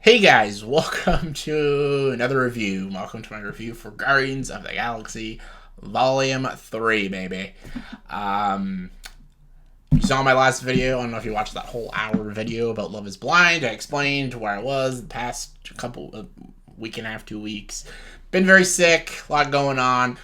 Hey guys, welcome to another review. Welcome to my review for Guardians of the Galaxy Volume 3, baby. You saw my last video. I don't know if you watched that whole hour video about Love is Blind. I explained where I was the past week and a half, 2 weeks. Been very sick, a lot going on.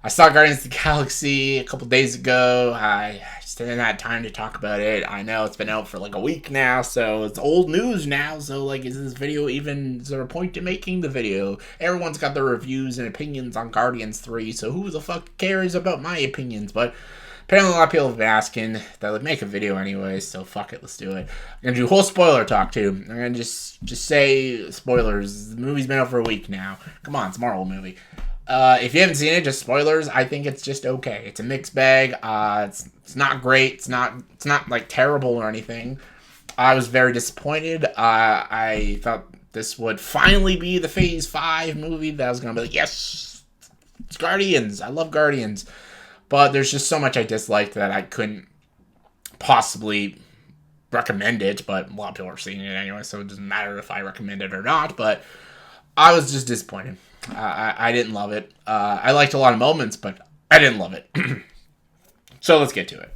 I saw Guardians of the Galaxy a couple days ago. I just didn't have time to talk about it. I know it's been out for like a week now, so it's old news now. So, like, is there a point to making the video? Everyone's got their reviews and opinions on Guardians 3, so who the fuck cares about my opinions? But apparently a lot of people have been asking that I would make a video anyway, so fuck it, let's do it. I'm gonna do a whole spoiler talk too. I'm gonna just say spoilers. The movie's been out for a week now. Come on, it's a Marvel movie. If you haven't seen it, just spoilers. I think it's just okay. It's a mixed bag. It's not great. It's not like terrible or anything. I was very disappointed. I thought this would finally be the Phase 5 movie that I was gonna be like, yes, it's Guardians. I love Guardians. But there's just so much I disliked that I couldn't possibly recommend it. But a lot of people are seeing it anyway, so it doesn't matter if I recommend it or not. But I was just disappointed. I didn't love it. I liked a lot of moments, but I didn't love it. So let's get to it.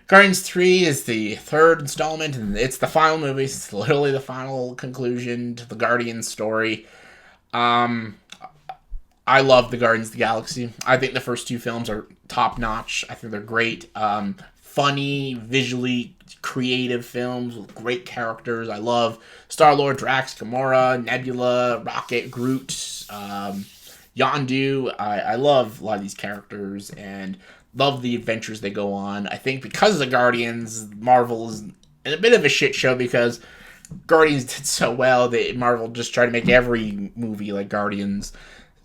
Guardians 3 is the third installment, and it's the final movie. It's literally the final conclusion to the Guardians story. I love the Guardians of the Galaxy. I think the first two films are top-notch. I think they're great. Funny, visually creative films with great characters. I love Star-Lord, Drax, Gamora, Nebula, Rocket, Groot, Yondu. I love a lot of these characters and love the adventures they go on. I think because of the Guardians, Marvel is in a bit of a shit show because Guardians did so well that Marvel just tried to make every movie like Guardians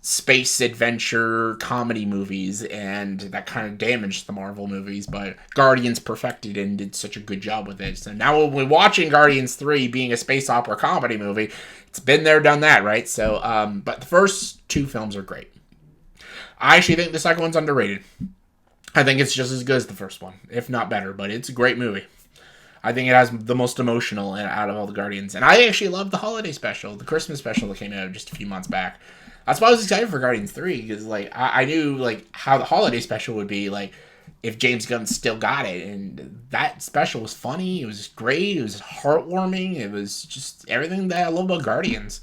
space adventure comedy movies, and that kind of damaged the Marvel movies, but Guardians perfected it and did such a good job with it. So now when we're watching Guardians 3 being a space opera comedy movie, it's been there, done that, right? So, but the first two films are great. I actually think the second one's underrated. I think it's just as good as the first one, if not better, but it's a great movie. I think it has the most emotional out of all the Guardians, and I actually love the holiday special, the Christmas special that came out just a few months back. That's why I was excited for Guardians 3, because like I knew like how the holiday special would be, like if James Gunn still got it, and that special was funny, it was great, it was heartwarming, it was just everything that I love about Guardians.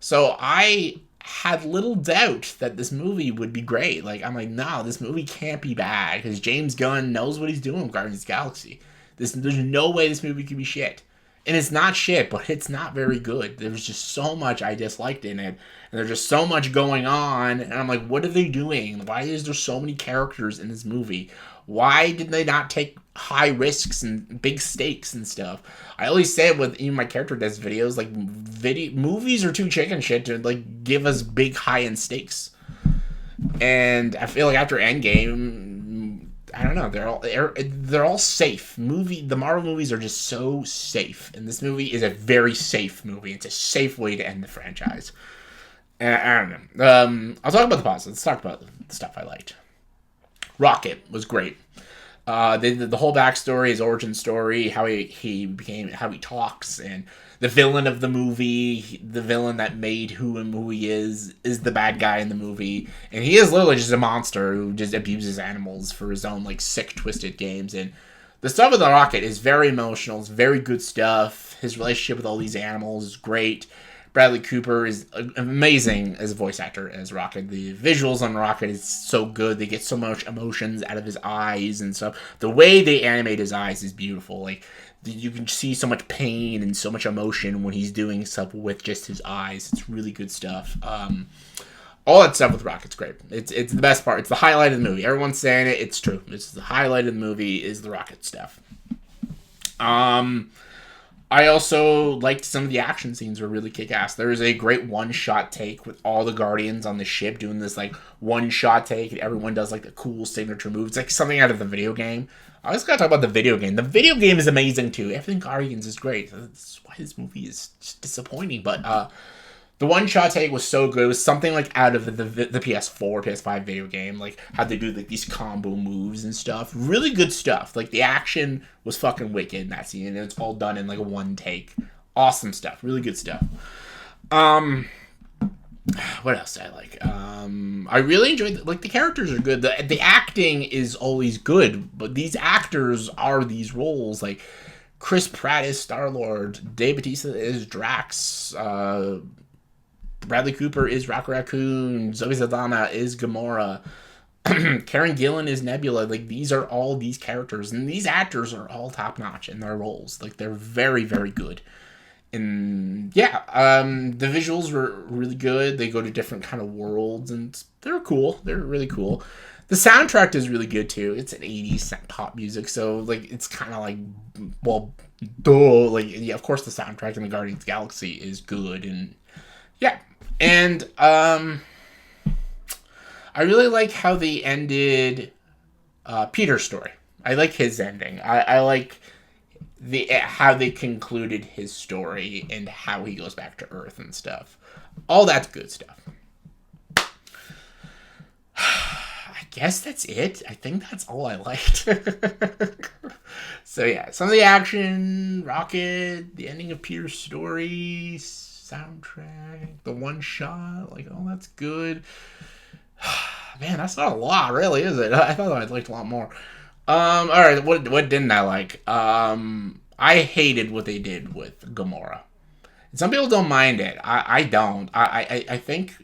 So I had little doubt that this movie would be great. Like I'm like, no, this movie can't be bad, because James Gunn knows what he's doing with Guardians of the Galaxy. There's no way this movie could be shit. And it's not shit, but it's not very good. There's just so much I disliked in it. And there's just so much going on. And I'm like, what are they doing? Why is there so many characters in this movie? Why did they not take high risks and big stakes and stuff? I always say it with even my character death videos, like movies are too chicken shit to like give us big high-end stakes. And I feel like after Endgame, I don't know. They're all safe. The Marvel movies are just so safe, and this movie is a very safe movie. It's a safe way to end the franchise. And I don't know. I'll talk about the positives. Let's talk about the stuff I liked. Rocket was great. The whole backstory, his origin story, how he became, how he talks, and the villain of the movie, the villain that made who he is the bad guy in the movie, and he is literally just a monster who just abuses animals for his own like sick, twisted games. And the stuff with the Rocket is very emotional. It's very good stuff. His relationship with all these animals is great. Bradley Cooper is amazing as a voice actor as Rocket. The visuals on Rocket is so good. They get so much emotions out of his eyes and stuff. The way they animate his eyes is beautiful. Like you can see so much pain and so much emotion when he's doing stuff with just his eyes. It's really good stuff. All that stuff with Rocket's great. It's the best part. It's the highlight of the movie. Everyone's saying it. It's true. It's the highlight of the movie is the Rocket stuff. I also liked some of the action scenes were really kick-ass. There is a great one-shot take with all the Guardians on the ship doing this, like, one-shot take, and everyone does, like, the cool signature move. It's like something out of the video game. I always gotta talk about the video game. The video game is amazing, too. Everything Guardians is great. That's why this movie is just disappointing. But, the one-shot take was so good. It was something, like, out of the PS4, PS5 video game. Like, how they do, like, these combo moves and stuff. Really good stuff. Like, the action was fucking wicked in that scene. And it's all done in, like, one take. Awesome stuff. Really good stuff. What else did I like? I really enjoyed the characters are good. The acting is always good, but these actors are these roles. Like Chris Pratt is Star-Lord, Dave Bautista is Drax, Bradley Cooper is Rocket Raccoon, Zoe Saldana is Gamora, Karen Gillan is Nebula. Like, these are all these characters, and these actors are all top notch in their roles. Like, they're very, very good. And yeah, the visuals were really good. They go to different kind of worlds, and they're cool. They're really cool. The soundtrack is really good too. It's an 80s pop music, so like it's kind of like, well, duh. Like, yeah, of course the soundtrack in the Guardians of the Galaxy is good, and yeah, and I really like how they ended Peter's story. I like his ending. I like how they concluded his story and how he goes back to Earth and stuff. All that's good stuff. I guess that's it. I think that's all I liked. So yeah, some of the action, Rocket, the ending of Peter's story, soundtrack, the one shot, like, oh, that's good. Man, that's not a lot, really, is it? I thought I'd liked a lot more. All right, what didn't I like? I hated what they did with Gamora. Some people don't mind it. I don't. I think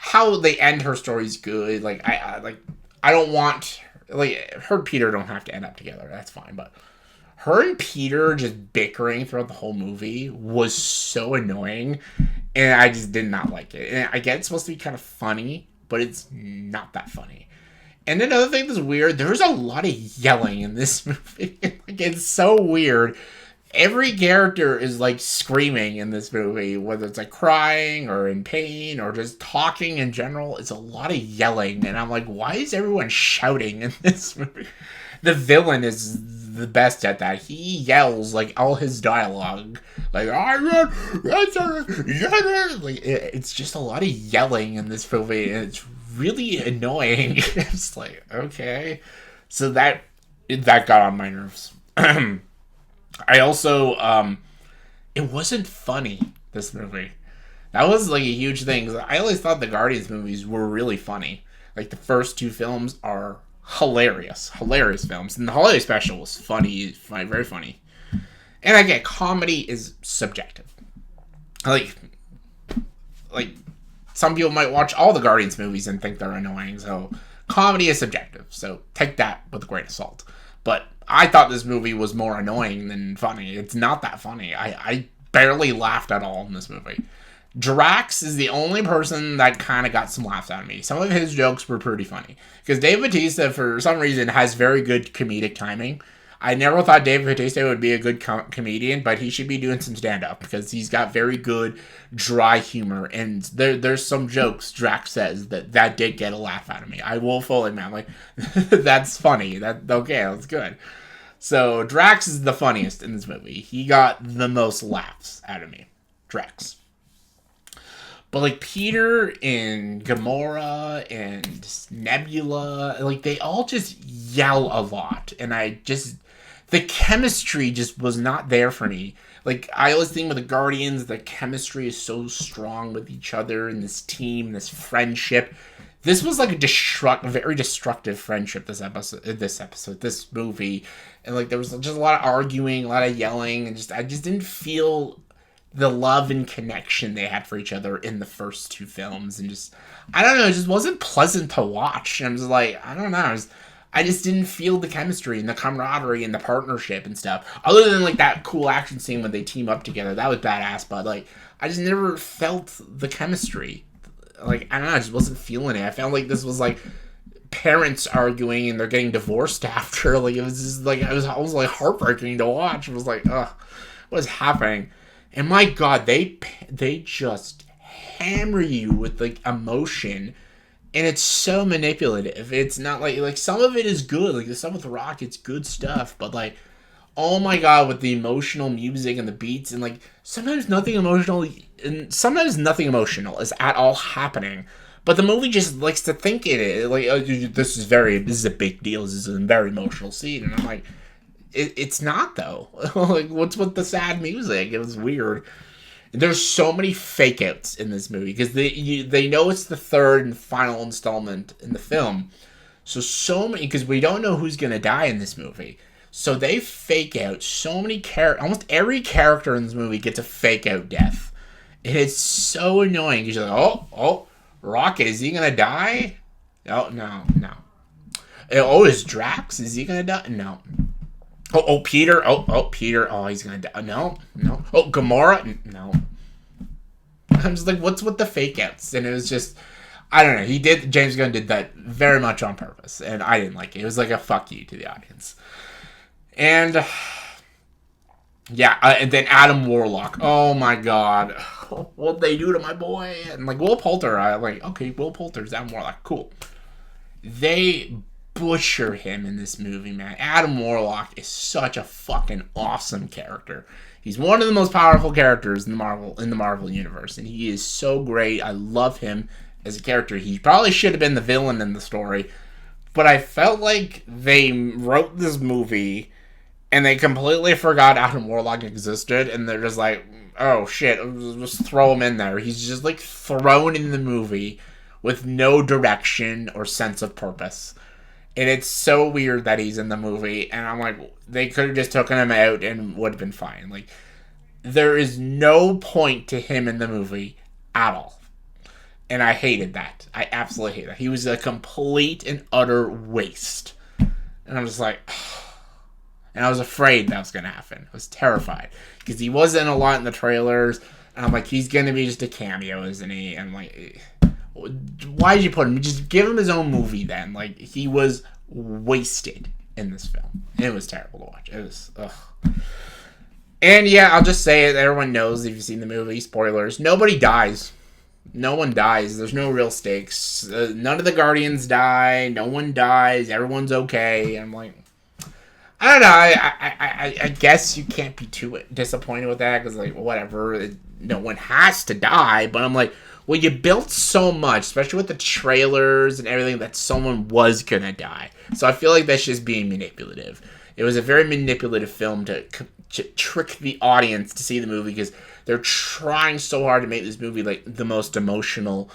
how they end her story is good. Like, I don't want, like, her and Peter don't have to end up together. That's fine, but her and Peter just bickering throughout the whole movie was so annoying, and I just did not like it. And I get it's supposed to be kind of funny, but it's not that funny. And another thing that's weird, there's a lot of yelling in this movie. Like, it's so weird. Every character is, like, screaming in this movie, whether it's, like, crying or in pain or just talking in general. It's a lot of yelling. And I'm like, why is everyone shouting in this movie? The villain is the best at that. He yells, like, all his dialogue. Like, it's just a lot of yelling in this movie, and it's really annoying. It's like, okay. So that got on my nerves. I also, it wasn't funny, this movie. That was, like, a huge thing, because I always thought the Guardians movies were really funny. Like, the first two films are hilarious films, and the holiday special was funny, very funny. And I get, comedy is subjective. Like some people might watch all the Guardians movies and think they're annoying, so comedy is subjective, so take that with a grain of salt. But I thought this movie was more annoying than funny. It's not that funny. I barely laughed at all in this movie. Drax is the only person that kind of got some laughs out of me. Some of his jokes were pretty funny. Because Dave Bautista, for some reason, has very good comedic timing. I never thought Dave Bautista would be a good comedian, but he should be doing some stand-up, because he's got very good, dry humor. And there's some jokes Drax says that did get a laugh out of me. I will fully admit, like, that's funny. That's good. So Drax is the funniest in this movie. He got the most laughs out of me. Drax. But, like, Peter and Gamora and Nebula, like, they all just yell a lot. And the chemistry just was not there for me. Like, I always think with the Guardians, the chemistry is so strong with each other and this team, this friendship. This was like a very destructive friendship, this movie. And, like, there was just a lot of arguing, a lot of yelling, and I just didn't feel the love and connection they had for each other in the first two films. And just, I don't know, it just wasn't pleasant to watch. And I'm just like, I don't know, I just didn't feel the chemistry and the camaraderie and the partnership and stuff. Other than, like, that cool action scene when they team up together. That was badass, but, like, I just never felt the chemistry. Like, I don't know, I just wasn't feeling it. I felt like this was, like, parents arguing and they're getting divorced after. Like, it was just, like, it was almost, like, heartbreaking to watch. It was like, ugh, what is happening? And my God, they just hammer you with, like, emotion, and it's so manipulative. It's not like some of it is good, like the stuff with Rock, it's good stuff, but, like, oh my God, with the emotional music and the beats, and, like, sometimes nothing emotional is at all happening, but the movie just likes to think it is like, oh, this is a big deal. This is a very emotional scene, and I'm like, It's not though. Like, what's with the sad music? It was weird. There's so many fake outs in this movie because they know it's the third and final installment in the film. So many, because we don't know who's gonna die in this movie. So they fake out so many almost every character in this movie gets a fake out death. And it's so annoying because you're like, oh, Rocket, is he gonna die? Oh, no. Oh, is Drax? Is he gonna die? No. Oh, Peter. Oh, Peter. Oh, he's gonna die. No. Oh, Gamora. No. I'm just like, what's with the fake outs? And it was just, I don't know. James Gunn did that very much on purpose, and I didn't like it. It was like a fuck you to the audience. And yeah, and then Adam Warlock. Oh my god, what'd they do to my boy? And like Will Poulter, I like, okay, Will Poulter's Adam Warlock, cool. They butcher him in this movie, man. Adam Warlock is such a fucking awesome character. He's one of the most powerful characters in the Marvel universe, and he is so great. I love him as a character. He probably should have been the villain in the story, but I felt like they wrote this movie and they completely forgot Adam Warlock existed, and they're just like, oh shit, just throw him in there. He's just like thrown in the movie with no direction or sense of purpose. And it's so weird that he's in the movie, and I'm like, they could have just taken him out and would have been fine. Like, there is no point to him in the movie at all. And I hated that. I absolutely hate that. He was a complete and utter waste. And I'm just like, and I was afraid that was going to happen. I was terrified. Because he wasn't a lot in the trailers, and I'm like, he's going to be just a cameo, isn't he? And I'm like, why did you put him? Just give him his own movie then. Like, he was wasted in this film. It was terrible to watch. It was, ugh. And yeah, I'll just say it. Everyone knows if you've seen the movie. Spoilers. Nobody dies. No one dies. There's no real stakes. None of the Guardians die. No one dies. Everyone's okay. I'm like, I don't know. I guess you can't be too disappointed with that because, like, whatever. No one has to die. But I'm like, well, you built so much, especially with the trailers and everything, that someone was going to die. So I feel like that's just being manipulative. It was a very manipulative film to trick the audience to see the movie because they're trying so hard to make this movie like the most emotional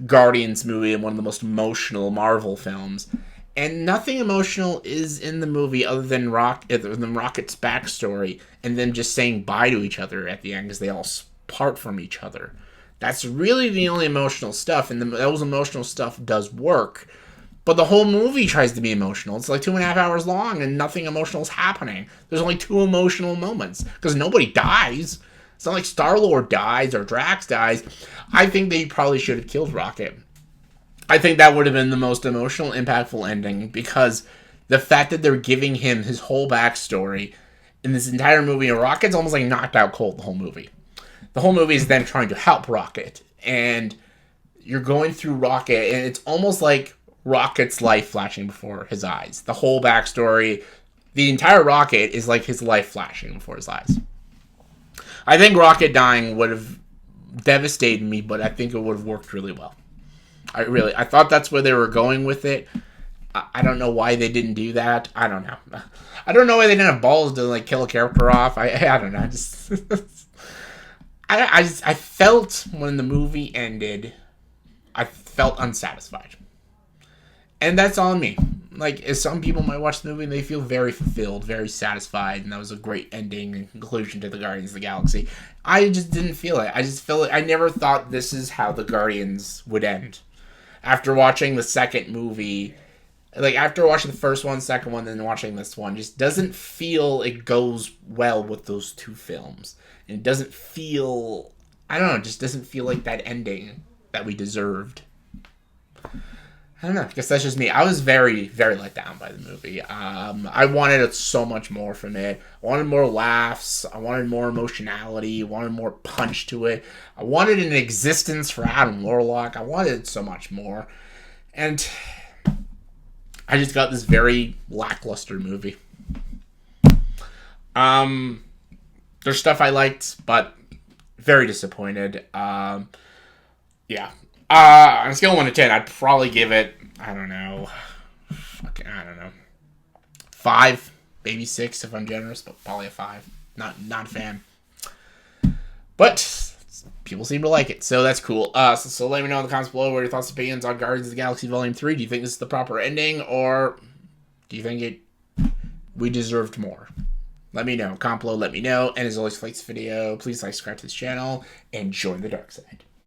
Guardians movie and one of the most emotional Marvel films. And nothing emotional is in the movie other than Rocket's backstory and them just saying bye to each other at the end because they all part from each other. That's really the only emotional stuff, and those emotional stuff does work. But the whole movie tries to be emotional. It's like 2.5 hours long, and nothing emotional is happening. There's only 2 emotional moments, because nobody dies. It's not like Star-Lord dies or Drax dies. I think they probably should have killed Rocket. I think that would have been the most emotional, impactful ending, because the fact that they're giving him his whole backstory in this entire movie, and Rocket's almost like knocked out cold the whole movie. The whole movie is them trying to help Rocket, and you're going through Rocket, and it's almost like Rocket's life flashing before his eyes. The whole backstory, the entire Rocket is like his life flashing before his eyes. I think Rocket dying would have devastated me, but I think it would have worked really well. I thought that's where they were going with it. I don't know why they didn't do that. I don't know. I don't know why they didn't have balls to like kill a character off. I don't know. I felt when the movie ended, I felt unsatisfied. And that's on me. Like, some people might watch the movie and they feel very fulfilled, very satisfied, and that was a great ending and conclusion to the Guardians of the Galaxy. I just didn't feel it. I just felt like I never thought this is how the Guardians would end. After watching the second movie, like, after watching the first one, second one, then watching this one, just doesn't feel it goes well with those two films. And it doesn't feel, I don't know, it just doesn't feel like that ending that we deserved. I don't know, I guess that's just me. I was very, very let down by the movie. I wanted so much more from it. I wanted more laughs. I wanted more emotionality. I wanted more punch to it. I wanted an existence for Adam Warlock. I wanted so much more. And I just got this very lackluster movie. There's stuff I liked, but very disappointed. Yeah. On a scale of 1 to 10, I'd probably give it, I don't know, 5. maybe 6 if I'm generous, but probably a 5. Not a fan. But people seem to like it, so that's cool. So let me know in the comments below what your thoughts and opinions on Guardians of the Galaxy Volume 3. Do you think this is the proper ending, or do you think we deserved more? Let me know. Comment below, let me know. And as always, if you like this video, please like, subscribe to this channel, and join the dark side.